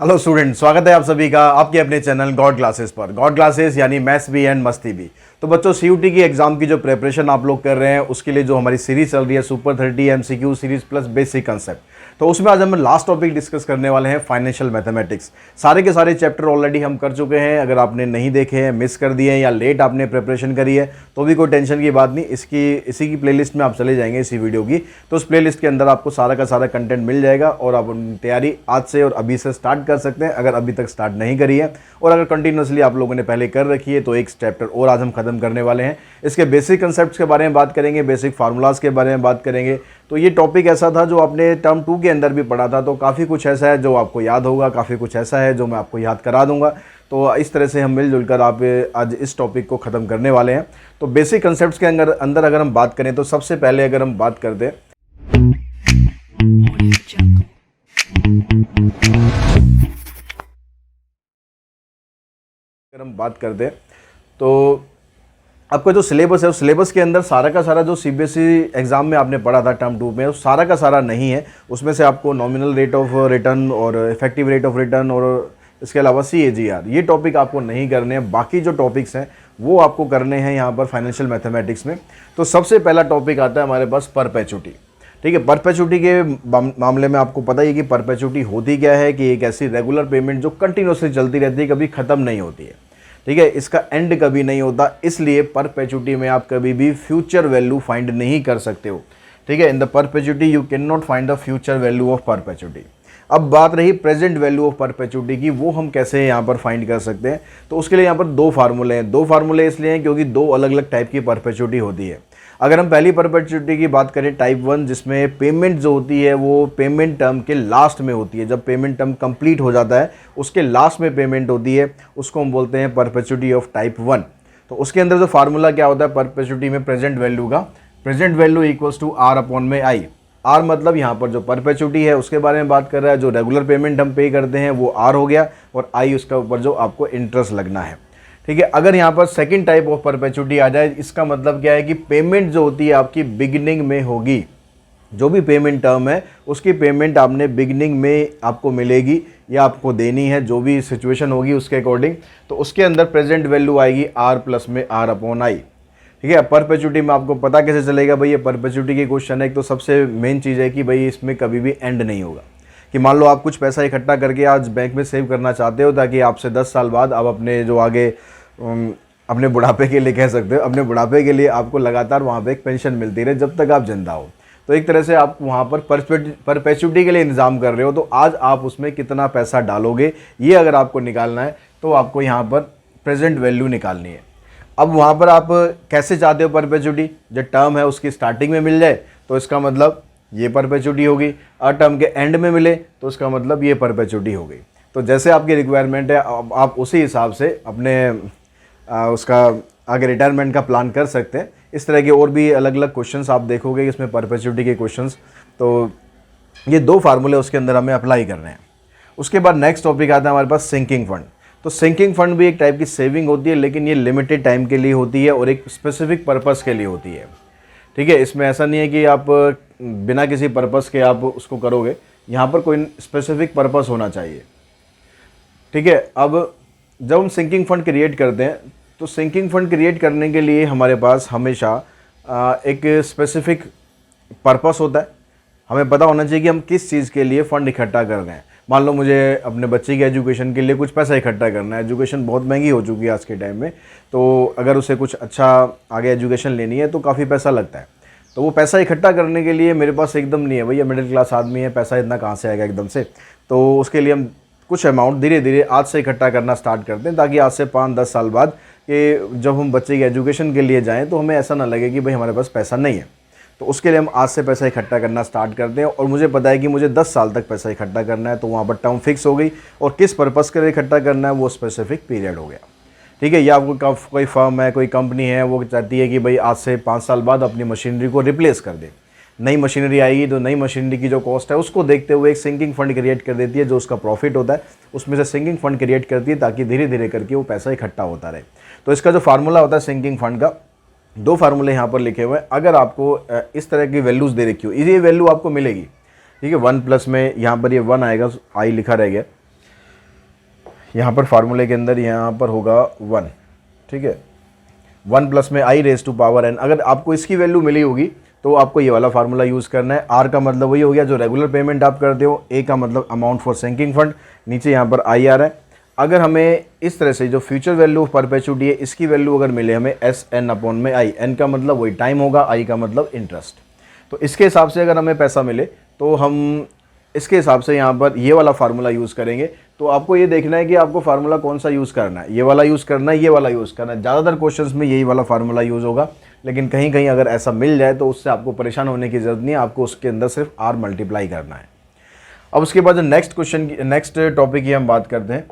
Hello student, स्वागत है आप सभी का आपके अपने चैनल गॉड क्लासेस पर। गॉड क्लासेस यानी मैथ्स भी एंड मस्ती भी। तो बच्चों, सीयूटी की एग्जाम की जो प्रिपरेशन आप लोग कर रहे हैं उसके लिए जो हमारी सीरीज चल रही है super 30 MCQ series plus basic concept, तो उसमें आज हम लास्ट टॉपिक डिस्कस करने वाले हैं फाइनेंशियल मैथमेटिक्स। सारे के सारे चैप्टर ऑलरेडी हम कर चुके हैं। अगर आपने नहीं देखे हैं, मिस कर दिए हैं या लेट आपने प्रिपरेशन करी है तो भी कोई टेंशन की बात नहीं। इसी की प्लेलिस्ट में आप चले जाएंगे इसी वीडियो की, तो उस प्लेलिस्ट के अंदर आपको सारा का सारा कंटेंट मिल जाएगा और आप तैयारी आज से और अभी से स्टार्ट कर सकते हैं अगर अभी तक स्टार्ट नहीं करी है। और अगर कंटिन्यूसली आप लोगों ने पहले कर रखी है तो एक चैप्टर और आज हम खत्म करने वाले हैं। इसके बेसिक कंसेप्ट्स के बारे में बात करेंगे, बेसिक फार्मूलाज के बारे में बात करेंगे। तो ये टॉपिक ऐसा था जो आपने टर्म 2 के अंदर भी पढ़ा था, तो काफ़ी कुछ ऐसा है जो आपको याद होगा, काफ़ी कुछ ऐसा है जो मैं आपको याद करा दूंगा। तो इस तरह से हम मिलजुल कर आप आज इस टॉपिक को ख़त्म करने वाले हैं। तो बेसिक कंसेप्ट्स के अंदर अगर हम बात करें तो सबसे पहले अगर हम बात कर दें तो आपका जो सिलेबस है उस सिलेबस के अंदर सारा का सारा जो सीबीएसई एग्जाम में आपने पढ़ा था टर्म 2 में, सारा का सारा नहीं है। उसमें से आपको नॉमिनल रेट ऑफ रिटर्न और इफेक्टिव रेट ऑफ रिटर्न और इसके अलावा CAGR ये टॉपिक आपको नहीं करने हैं। बाकी जो टॉपिक्स हैं वो आपको करने हैं यहाँ पर फाइनेंशियल मैथमेटिक्स में। तो सबसे पहला टॉपिक आता है हमारे पास परपेचुटी। ठीक है, परपेचुटी के मामले में आपको पता ही है कि परपेचुटी होती क्या है, कि एक ऐसी रेगुलर पेमेंट जो कंटिन्यूसली चलती रहती है, कभी ख़त्म नहीं होती है। ठीक है, इसका एंड कभी नहीं होता, इसलिए परपेचुटी में आप कभी भी फ्यूचर वैल्यू फाइंड नहीं कर सकते हो। ठीक है, in the perpetuity you can not find the future value of perpetuity. अब बात रही प्रेजेंट वैल्यू ऑफ परपेचुटी की, वो हम कैसे यहाँ पर फाइंड कर सकते हैं। तो उसके लिए यहाँ पर दो फार्मूले हैं। दो फार्मूले इसलिए हैं क्योंकि दो अलग अलग टाइप की परपेचुटी होती है। अगर हम पहली परपेचुटी की बात करें टाइप 1, जिसमें पेमेंट जो होती है वो पेमेंट टर्म के लास्ट में होती है। जब पेमेंट टर्म कंप्लीट हो जाता है उसके लास्ट में पेमेंट होती है, उसको हम बोलते हैं परपेचुटी ऑफ टाइप 1। तो उसके अंदर जो फार्मूला क्या होता है परपेचुटी में प्रेजेंट वैल्यू का, present value equals to R upon में I। आर मतलब यहाँ पर जो परपेचुटी है उसके बारे में बात कर रहा है, जो रेगुलर पेमेंट हम पे करते हैं वो R हो गया, और I उसका ऊपर जो आपको इंटरेस्ट लगना है। ठीक है, अगर यहाँ पर सेकंड टाइप ऑफ परपेचुटी आ जाए, इसका मतलब क्या है कि पेमेंट जो होती है आपकी बिगिनिंग में होगी। जो भी पेमेंट टर्म है उसकी पेमेंट आपने बिगिनिंग में आपको मिलेगी या आपको देनी है, जो भी सिचुएशन होगी उसके अकॉर्डिंग। तो उसके अंदर प्रेजेंट वैल्यू आएगी R प्लस में R अपॉन I। ठीक है, परपेचुटी में आपको पता कैसे चलेगा भाई, ये परपेचुटी की क्वेश्चन है। एक तो सबसे मेन चीज़ है कि भाई इसमें कभी भी एंड नहीं होगा। कि मान लो आप कुछ पैसा इकट्ठा करके आज बैंक में सेव करना चाहते हो, ताकि आपसे 10 साल बाद आप अपने जो आगे अपने बुढ़ापे के लिए कह सकते हो, अपने बुढ़ापे के लिए आपको लगातार वहाँ पे एक पेंशन मिलती रहे जब तक आप जिंदा हो। तो एक तरह से आप वहाँ पर परपेचुटी के लिए इंतज़ाम कर रहे हो। तो आज आप उसमें कितना पैसा डालोगे ये अगर आपको निकालना है तो आपको यहाँ पर प्रेजेंट वैल्यू निकालनी है। अब वहाँ पर आप कैसे चाहते हो परपेचुटी, जो टर्म है उसकी स्टार्टिंग में मिल जाए तो इसका मतलब ये परपेचुटी होगी, और टर्म के एंड में मिले तो इसका मतलब ये परपेचुटी हो गई। तो जैसे आपकी रिक्वायरमेंट है आप उसी हिसाब से अपने उसका आगे रिटायरमेंट का प्लान कर सकते हैं। इस तरह के और भी अलग अलग क्वेश्चंस आप देखोगे इसमें परपेचुटी के क्वेश्चंस। तो ये दो फार्मूले उसके अंदर हमें अप्लाई करने हैं। उसके बाद नेक्स्ट टॉपिक आता है हमारे पास सिंकिंग फंड। तो सिंकिंग फंड भी एक टाइप की सेविंग होती है, लेकिन ये लिमिटेड टाइम के लिए होती है और एक स्पेसिफिक पर्पस के लिए होती है। ठीक है, इसमें ऐसा नहीं है कि आप बिना किसी पर्पस के आप उसको करोगे, यहाँ पर कोई स्पेसिफिक पर्पस होना चाहिए। ठीक है, अब जब हम सिंकिंग फंड क्रिएट करते हैं तो सिंकिंग फंड क्रिएट करने के लिए हमारे पास हमेशा एक स्पेसिफिक पर्पस होता है। हमें पता होना चाहिए कि हम किस चीज़ के लिए फ़ंड इकट्ठा कर रहे हैं। मान लो मुझे अपने बच्चे की एजुकेशन के लिए कुछ पैसा इकट्ठा करना है। एजुकेशन बहुत महंगी हो चुकी है आज के टाइम में, तो अगर उसे कुछ अच्छा आगे एजुकेशन लेनी है तो काफ़ी पैसा लगता है। तो वो पैसा इकट्ठा करने के लिए मेरे पास एकदम नहीं है भैया, मिडिल क्लास आदमी है, पैसा इतना कहाँ से आएगा एकदम से। तो उसके लिए हम कुछ अमाउंट धीरे धीरे आज से इकट्ठा करना स्टार्ट करते हैं, ताकि आज से 5-10 साल बाद कि जब हम बच्चे की एजुकेशन के लिए जाएं तो हमें ऐसा ना लगे कि भाई हमारे पास पैसा नहीं है। तो उसके लिए हम आज से पैसा इकट्ठा करना स्टार्ट करते हैं। और मुझे पता है कि मुझे 10 साल तक पैसा इकट्ठा करना है, तो वहाँ पर टर्म फिक्स हो गई और किस पर्पज़ के लिए इकट्ठा करना है वो स्पेसिफिक पीरियड हो गया। ठीक है, या कोई फर्म है, कोई कंपनी है, वो चाहती है कि भाई आज से 5 साल बाद अपनी मशीनरी को रिप्लेस कर दे। नई मशीनरी आएगी तो नई मशीनरी की जो कॉस्ट है उसको देखते हुए एक सिंकिंग फंड क्रिएट कर देती है, जो उसका प्रॉफिट होता है उसमें से सिंकिंग फंड क्रिएट करती है, ताकि धीरे धीरे करके वो पैसा इकट्ठा होता रहे। तो इसका जो फार्मूला होता है सिंकिंग फंड का, दो फार्मूले यहाँ पर लिखे हुए हैं। अगर आपको इस तरह की वैल्यूज़ दे रखी हो, ये वैल्यू आपको मिलेगी। ठीक है, 1 प्लस में यहाँ पर ये 1 आएगा, I लिखा रह गया। यहाँ पर फार्मूले के अंदर यहाँ पर होगा 1, ठीक है, 1 प्लस में i raise to power n। अगर आपको इसकी वैल्यू मिली होगी तो आपको ये वाला फार्मूला यूज़ करना है। आर का मतलब वही हो गया जो रेगुलर पेमेंट आप करते हो, ए का मतलब अमाउंट फॉर सिंकिंग फंड, नीचे यहाँ पर आई आ रहा है। अगर हमें इस तरह से जो फ्यूचर वैल्यू ऑफ परपेचुइटी है इसकी वैल्यू अगर मिले हमें एस एन अपॉन में आई, एन का मतलब वही टाइम होगा, आई का मतलब इंटरेस्ट। तो इसके हिसाब से अगर हमें पैसा मिले तो हम इसके हिसाब से यहाँ पर ये वाला फार्मूला यूज़ करेंगे। तो आपको ये देखना है कि आपको फार्मूला कौन सा यूज़ करना है, ये वाला यूज़ करना है, ये वाला यूज़ करना है। ज़्यादातर क्वेश्चंस में यही वाला फार्मूला यूज़ होगा, लेकिन कहीं कहीं अगर ऐसा मिल जाए तो उससे आपको परेशान होने की ज़रूरत नहीं है, आपको उसके अंदर सिर्फ आर मल्टीप्लाई करना है। अब उसके बाद जो नेक्स्ट टॉपिक की हम बात करते हैं।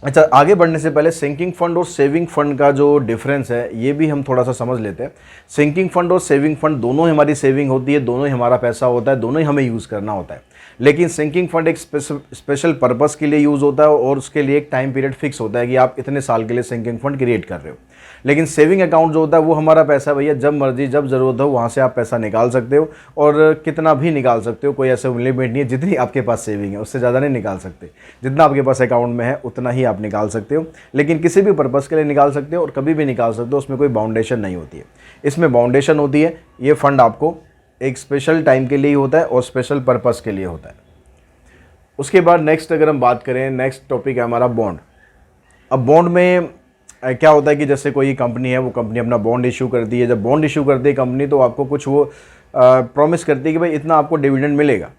अच्छा, आगे बढ़ने से पहले सिंकिंग फंड और सेविंग फंड का जो डिफरेंस है ये भी हम थोड़ा सा समझ लेते हैं। सिंकिंग फंड और सेविंग फंड दोनों ही हमारी सेविंग होती है, दोनों ही हमारा पैसा होता है, दोनों ही हमें यूज़ करना होता है। लेकिन सिंकिंग फंड एक स्पेशल पर्पस के लिए यूज़ होता है और उसके लिए एक टाइम पीरियड फिक्स होता है कि आप इतने साल के लिए सिंकिंग फंड क्रिएट कर रहे हो। लेकिन सेविंग अकाउंट जो होता है वो हमारा पैसा भैया, जब मर्जी जब ज़रूरत हो वहाँ से आप पैसा निकाल सकते हो और कितना भी निकाल सकते हो, कोई ऐसा लिमिट नहीं है। जितनी आपके पास सेविंग है उससे ज़्यादा नहीं निकाल सकते, जितना आपके पास अकाउंट में है उतना ही आप निकाल सकते हो। लेकिन किसी भी पर्पज़ के लिए निकाल सकते हो और कभी भी निकाल सकते हो, उसमें कोई बाउंडेशन नहीं होती है। इसमें बाउंडेशन होती है, ये फंड आपको एक स्पेशल टाइम के लिए होता है और स्पेशल पर्पज़ के लिए होता है। उसके बाद नेक्स्ट अगर हम बात करें, नेक्स्ट टॉपिक है हमारा बॉन्ड। अब बॉन्ड में क्या होता है कि जैसे कोई कंपनी है, वो कंपनी अपना बॉन्ड इशू करती है। जब बॉन्ड इशू करती है कंपनी तो आपको कुछ वो प्रॉमिस करती है कि भाई इतना आपको डिविडेंड मिलेगा।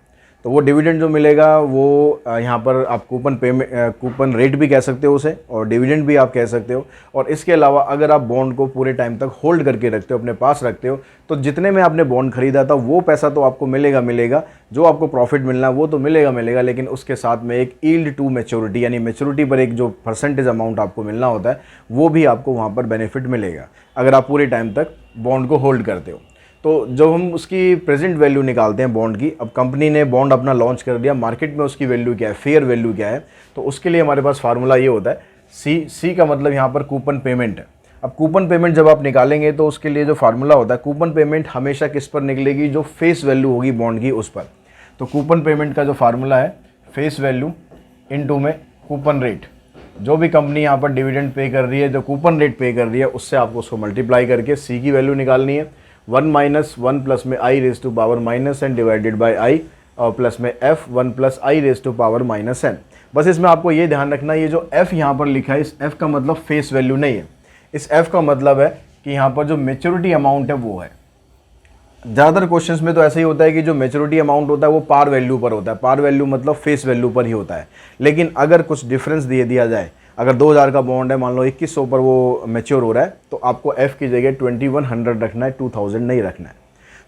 तो वो डिविडेंड जो मिलेगा वो यहाँ पर आप कूपन रेट भी कह सकते हो उसे, और डिविडेंड भी आप कह सकते हो। और इसके अलावा अगर आप बॉन्ड को पूरे टाइम तक होल्ड करके रखते हो, अपने पास रखते हो, तो जितने में आपने बॉन्ड खरीदा था वो पैसा तो आपको मिलेगा, जो आपको प्रॉफिट मिलना है वो तो मिलेगा, लेकिन उसके साथ में एक यील्ड टू मैच्योरिटी यानी मैच्योरिटी पर एक जो परसेंटेज अमाउंट आपको मिलना होता है वो भी आपको वहाँ पर बेनिफिट मिलेगा अगर आप पूरे टाइम तक बॉन्ड को होल्ड करते हो। तो जब हम उसकी प्रेजेंट वैल्यू निकालते हैं बॉन्ड की, अब कंपनी ने बॉन्ड अपना लॉन्च कर दिया, मार्केट में उसकी वैल्यू क्या है, फेयर वैल्यू क्या है, तो उसके लिए हमारे पास फार्मूला ये होता है सी का मतलब यहाँ पर कूपन पेमेंट है। अब कूपन पेमेंट जब आप निकालेंगे तो उसके लिए जो फार्मूला होता है, कूपन पेमेंट हमेशा किस पर निकलेगी, जो फेस वैल्यू होगी बॉन्ड की उस पर। तो कूपन पेमेंट का जो फार्मूला है फेस वैल्यू इनटू में कूपन रेट, जो भी कंपनी यहाँ पर डिविडेंड पे कर रही है, जो कूपन रेट पे कर रही है, उससे आपको उसको मल्टीप्लाई करके सी की वैल्यू निकालनी है। 1 प्लस में i raise to power minus n divided by i, और प्लस में F 1 plus i raise to power minus n. बस इसमें आपको ये ध्यान रखना, ये जो एफ यहाँ पर लिखा है, इस एफ का मतलब फेस वैल्यू नहीं है, इस एफ का मतलब है कि यहाँ पर जो मेच्योरिटी अमाउंट है वो है। ज़्यादातर क्वेश्चंस में तो ऐसा ही होता है कि जो मेच्योरिटी अमाउंट होता है वो पार वैल्यू पर होता है, पार वैल्यू मतलब फेस वैल्यू पर ही होता है। लेकिन अगर कुछ डिफरेंस दिया जाए, अगर 2000 का बॉन्ड है, मान लो 2100 पर वो मैच्योर हो रहा है, तो आपको एफ़ की जगह 2100 रखना है, 2000 नहीं रखना है।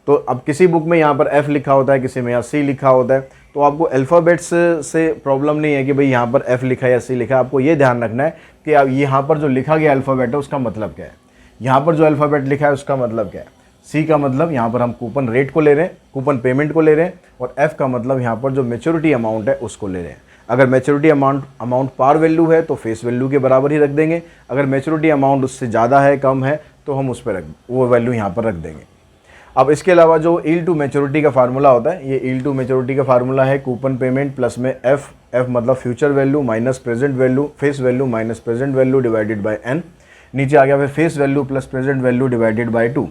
तो अब किसी बुक में यहाँ पर एफ़ लिखा होता है, किसी में यहाँ सी लिखा होता है, तो आपको अल्फ़ाबेट्स से प्रॉब्लम नहीं है कि भाई यहाँ पर एफ़ लिखा है या सी लिखा है। आपको ये ध्यान रखना है कि अब यहाँ पर जो लिखा गया अल्फ़ाबेट है उसका मतलब क्या है, यहाँ पर जो अल्फ़ाबेट लिखा है उसका मतलब क्या है। सी का मतलब यहाँ पर हम कूपन रेट को ले रहे हैं, कूपन पेमेंट को ले रहे हैं, और एफ़ का मतलब यहाँ पर जो मैच्योरिटी अमाउंट है उसको ले रहे हैं। अगर मैच्योरिटी अमाउंट पार वैल्यू है तो फेस वैल्यू के बराबर ही रख देंगे, अगर मैच्योरिटी अमाउंट उससे ज़्यादा है, कम है, तो हम उस पर वो वैल्यू यहाँ पर रख देंगे। अब इसके अलावा जो यील्ड टू मैच्योरिटी का फार्मूला होता है, ये यील्ड टू मैच्योरिटी का फार्मूला है कूपन पेमेंट प्लस में एफ मतलब future value minus present value, face value minus present value divided by N. नीचे आ गया फिर face value plus present value divided by 2।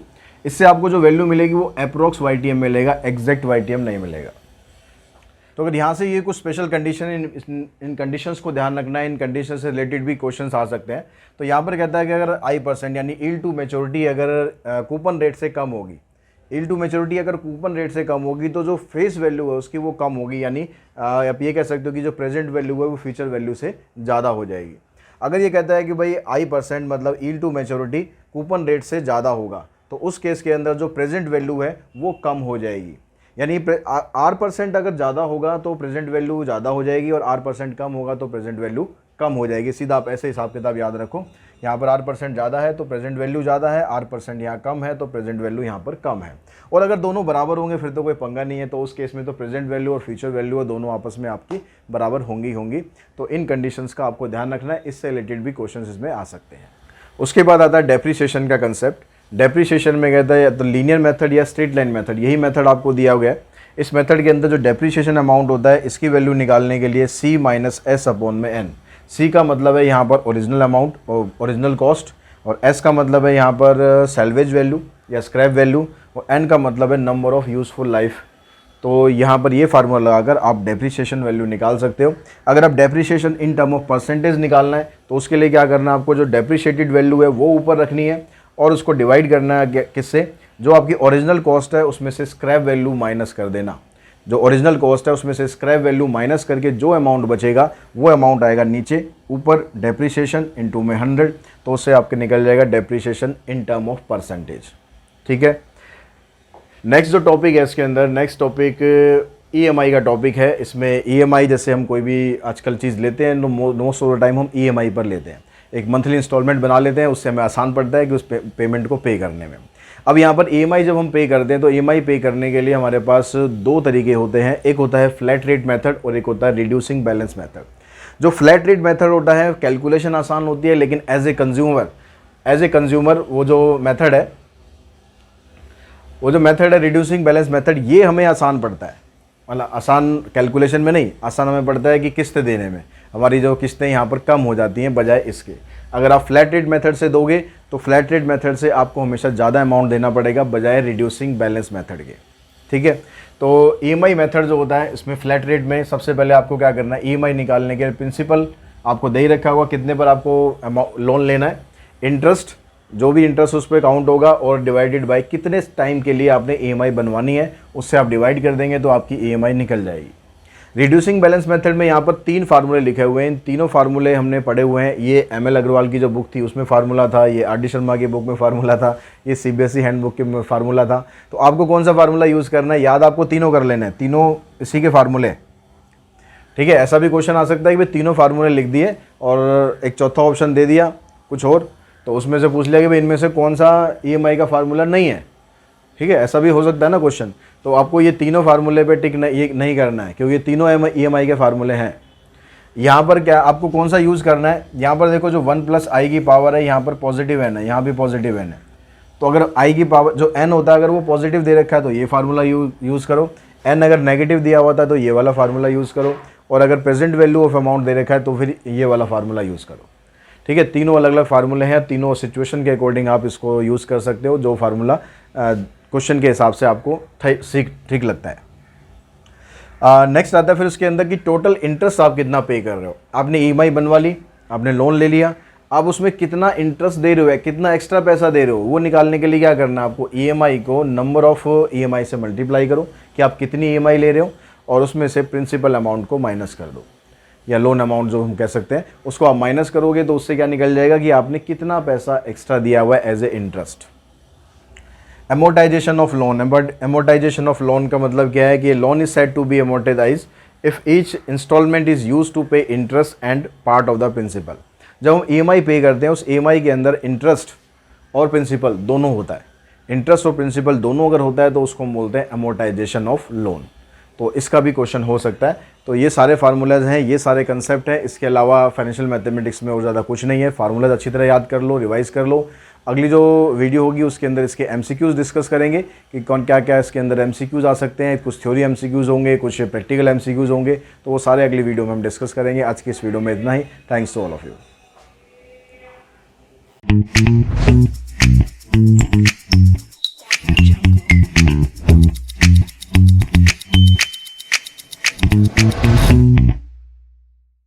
इससे आपको जो वैल्यू मिलेगी वो अप्रोक्स YTM मिलेगा, एग्जैक्ट YTM नहीं मिलेगा। तो अगर यहाँ से ये कुछ स्पेशल कंडीशन, इन कंडीशंस को ध्यान रखना है, इन कंडीशन से रिलेटेड भी क्वेश्चंस आ सकते हैं। तो यहाँ पर कहता है कि अगर I% यानी यील्ड टू मैच्योरिटी अगर कूपन रेट से कम होगी, यील्ड टू मैच्योरिटी अगर कूपन रेट से कम होगी तो जो फेस वैल्यू है उसकी वो कम होगी, यानी आप ये कह सकते हो कि जो प्रेजेंट वैल्यू है वो फ्यूचर वैल्यू से ज़्यादा हो जाएगी। अगर ये कहता है कि भाई I% मतलब yield to maturity coupon rate से ज़्यादा होगा, तो उस केस के अंदर जो प्रेजेंट वैल्यू है वो कम हो जाएगी। यानी R% अगर ज़्यादा होगा तो प्रेजेंट वैल्यू ज़्यादा हो जाएगी, और R% कम होगा तो प्रेजेंट वैल्यू कम हो जाएगी। सीधा आप ऐसे हिसाब किताब याद रखो, यहाँ पर R% ज़्यादा है तो प्रेजेंट वैल्यू ज़्यादा है, R% यहाँ कम है तो प्रेजेंट वैल्यू यहाँ पर कम है। और अगर दोनों बराबर होंगे फिर तो कोई पंगा नहीं है, तो उस केस में तो प्रेजेंट वैल्यू और फ्यूचर वैल्यू दोनों आपस में आपकी बराबर होंगी। तो इन कंडीशंस का आपको ध्यान रखना है, इससे रिलेटेड भी क्वेश्चन इसमें आ सकते हैं। उसके बाद आता है डेप्रीशिएशन का कंसेप्ट। डेप्रीशिएशन में कहता है तो लीनियर मेथड या स्ट्रेट लाइन मेथड, यही मेथड आपको दिया गया है। इस मेथड के अंदर जो डेप्रीशिएशन अमाउंट होता है इसकी वैल्यू निकालने के लिए C माइनस एस अपॉन में एन। सी का मतलब है यहाँ पर ओरिजिनल अमाउंट और ओरिजिनल कॉस्ट, और एस का मतलब है यहाँ पर सैल्वेज वैल्यू या स्क्रैप वैल्यू, और एन का मतलब है नंबर ऑफ़ यूज़फुल लाइफ। तो यहाँ पर ये फार्मूला लगाकर आप डेप्रिसिएशन वैल्यू निकाल सकते हो। अगर आप depreciation in term of percentage निकालना है तो उसके लिए क्या करना है, आपको जो डेप्रिशिएटेड वैल्यू है वो ऊपर रखनी है और उसको डिवाइड करना है किससे, जो आपकी ओरिजिनल कॉस्ट है उसमें से स्क्रैप वैल्यू माइनस कर देना। जो ओरिजिनल कॉस्ट है उसमें से स्क्रैप वैल्यू माइनस करके जो अमाउंट बचेगा वो अमाउंट आएगा नीचे, ऊपर डेप्रिसिएशन इनटू में 100, तो उससे आपके निकल जाएगा depreciation in term of percentage. ठीक है। नेक्स्ट जो टॉपिक है इसके अंदर, नेक्स्ट टॉपिक ईएमआई का टॉपिक है। इसमें ईएमआई जैसे हम कोई भी आजकल चीज़ लेते हैं, मोस्ट ऑफ द टाइम हम ईएमआई पर लेते हैं, एक मंथली इंस्टॉलमेंट बना लेते हैं, उससे हमें आसान पड़ता है कि उस पेमेंट को पे करने में। अब यहाँ पर ईएमआई जब हम पे करते हैं तो ईएमआई पे करने के लिए हमारे पास दो तरीके होते हैं, एक होता है फ्लैट रेट मेथड और एक होता है रिड्यूसिंग बैलेंस मेथड। जो फ्लैट रेट मेथड होता है कैलकुलेशन आसान होती है, लेकिन एज ए कंज्यूमर वो जो मेथड है रिड्यूसिंग बैलेंस मेथड, ये हमें आसान पड़ता है, मतलब आसान कैलकुलेशन में नहीं, आसान हमें पड़ता है कि किस्तें देने में हमारी जो किस्तें यहाँ पर कम हो जाती हैं बजाय इसके। अगर आप फ्लैट रेट मेथड से दोगे तो फ्लैट रेट मेथड से आपको हमेशा ज़्यादा अमाउंट देना पड़ेगा बजाय रिड्यूसिंग बैलेंस मेथड के। ठीक है। तो ईएमआई मेथड जो होता है इसमें फ्लैट रेट में सबसे पहले आपको क्या करना है, ईएमआई निकालने के प्रिंसिपल आपको दे ही रखा होगा कितने पर आपको लोन लेना है, इंटरेस्ट जो भी इंटरेस्ट उस पर काउंट होगा और डिवाइडेड बाय कितने टाइम के लिए आपने ईएमआई बनवानी है, उससे आप डिवाइड कर देंगे तो आपकी ईएमआई निकल जाएगी। रिड्यूसिंग बैलेंस मेथड में यहाँ पर 3 फार्मूले लिखे हुए हैं, इन तीनों फार्मूले हमने पढ़े हुए हैं। ये एमएल अग्रवाल की जो बुक थी उसमें फार्मूला था, ये आर डी शर्मा की बुक में फार्मूला था, ये सीबीएसई हैंडबुक के फार्मूला था। तो आपको कौन सा फार्मूला यूज़ करना है, याद आपको तीनों कर लेना है, तीनों इसी के फार्मूले। ठीक है। ऐसा भी क्वेश्चन आ सकता है कि भाई तीनों फार्मूले लिख दिए और एक चौथा ऑप्शन दे दिया कुछ और, तो उसमें से पूछ लिया कि भाई इनमें से कौन सा ईएमआई का फार्मूला नहीं है। ठीक है, ऐसा भी हो सकता है ना क्वेश्चन। तो आपको ये तीनों फार्मूले पे टिक नहीं करना है क्योंकि ये तीनों ईएमआई के फार्मूले हैं। यहाँ पर क्या आपको कौन सा यूज़ करना है, यहाँ पर देखो जो 1 + i की पावर है यहाँ पर पॉजिटिव एन है, यहाँ भी पॉजिटिव एन है। तो अगर i की पावर जो n होता है अगर वो पॉजिटिव दे रखा है तो ये फार्मूला यूज़ करो, n अगर नेगेटिव दिया हुआ था तो ये वाला फार्मूला यूज़ करो, और अगर प्रेजेंट वैल्यू ऑफ अमाउंट दे रखा है तो फिर ये वाला फार्मूला यूज़ करो। ठीक है। तीनों अलग अलग फार्मूले हैं, तीनों सिचुएशन के अकॉर्डिंग आप इसको यूज़ कर सकते हो, जो फार्मूला क्वेश्चन के हिसाब से आपको ठीक लगता है। नेक्स्ट आता है फिर उसके अंदर कि टोटल इंटरेस्ट आप कितना पे कर रहे हो। आपने ईएमआई बनवा ली, आपने लोन ले लिया, आप उसमें कितना इंटरेस्ट दे रहे हो, कितना एक्स्ट्रा पैसा दे रहे हो, वो निकालने के लिए क्या करना है आपको, ईएमआई को नंबर ऑफ ईएमआई से मल्टीप्लाई करो कि आप कितनी ईएमआई ले रहे हो, और उसमें से प्रिंसिपल अमाउंट को माइनस कर दो, या लोन अमाउंट जो हम कह सकते हैं उसको आप माइनस करोगे तो उससे क्या निकल जाएगा कि आपने कितना पैसा एक्स्ट्रा दिया हुआ है as a interest. Amortisation of loan, amortisation of loan का मतलब क्या है कि loan is said to be amortise if each instalment is use to pay interest and part of the principal. जब हम ईएमआई पे करते हैं उस ईएमआई के अंदर इंटरेस्ट और प्रिंसिपल दोनों होता है, इंटरेस्ट और प्रिंसिपल दोनों अगर होता है तो उसको हम बोलते हैं एमोर्टाइजेशन ऑफ लोन। तो इसका भी क्वेश्चन हो सकता है। तो ये सारे फार्मूलाज हैं, ये सारे कंसेप्ट हैं, इसके अलावा फाइनेंशियल मैथमेटिक्स में और ज़्यादा कुछ नहीं है। फार्मूलाज अच्छी तरह याद कर लो, रिवाइज कर लो। अगली जो वीडियो होगी उसके अंदर इसके एमसीक्यूज़ डिस्कस करेंगे कि कौन क्या क्या इसके अंदर एमसीक्यूज़ आ सकते हैं, कुछ थ्योरी एमसीक्यूज़ होंगे, कुछ प्रैक्टिकल एमसीक्यूज़ होंगे, तो वो सारे अगली वीडियो में हम डिस्कस करेंगे। आज की इस वीडियो में इतना ही। Thanks to all of you.